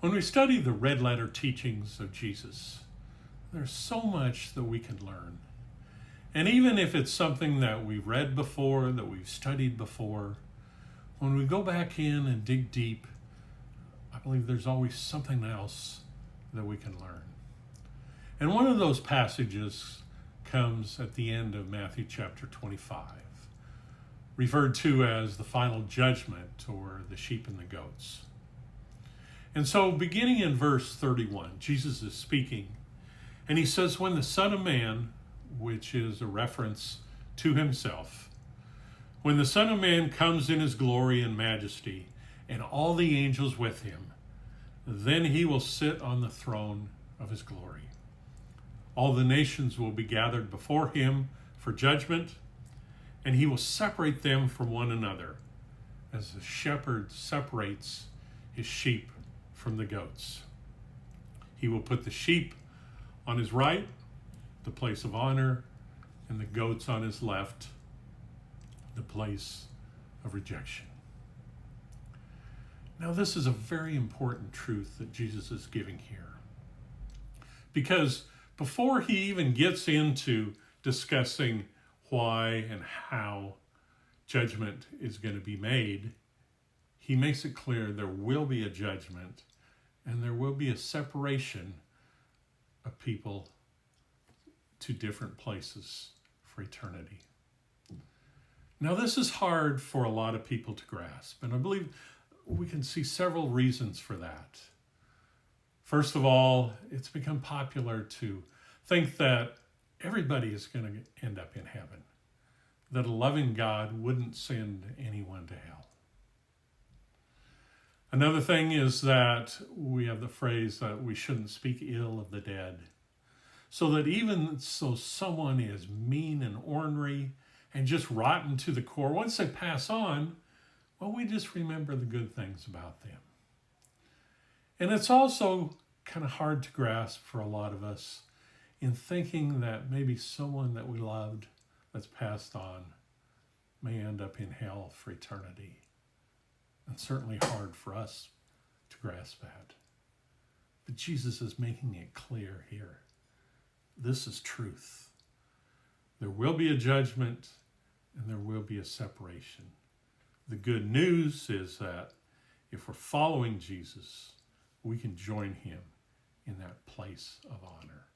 When we study the red letter teachings of Jesus, there's so much that we can learn. And even if it's something that we've read before, that we've studied before, when we go back in and dig deep, I believe there's always something else that we can learn. And one of those passages comes at the end of Matthew chapter 25, referred to as the final judgment, or the sheep and the goats. And so beginning in verse 31, Jesus is speaking, and he says, when the Son of Man, which is a reference to himself, when the Son of Man comes in his glory and majesty, and all the angels with him, then he will sit on the throne of his glory. All the nations will be gathered before him for judgment, and he will separate them from one another, as the shepherd separates his sheep from the goats. He will put the sheep on his right, the place of honor, and the goats on his left, the place of rejection. Now, this is a very important truth that Jesus is giving here, because before he even gets into discussing why and how judgment is going to be made, he makes it clear there will be a judgment and there will be a separation of people to different places for eternity. Now, this is hard for a lot of people to grasp, and I believe we can see several reasons for that. First of all, it's become popular to think that everybody is going to end up in heaven, that a loving God wouldn't send anyone to hell. Another thing is that we have the phrase that we shouldn't speak ill of the dead, so that even so someone is mean and ornery and just rotten to the core, once they pass on, well, we just remember the good things about them. And it's also kind of hard to grasp for a lot of us in thinking that maybe someone that we loved that's passed on may end up in hell for eternity. It's certainly hard for us to grasp that. But Jesus is making it clear here. This is truth. There will be a judgment and there will be a separation. The good news is that if we're following Jesus, we can join him in that place of honor.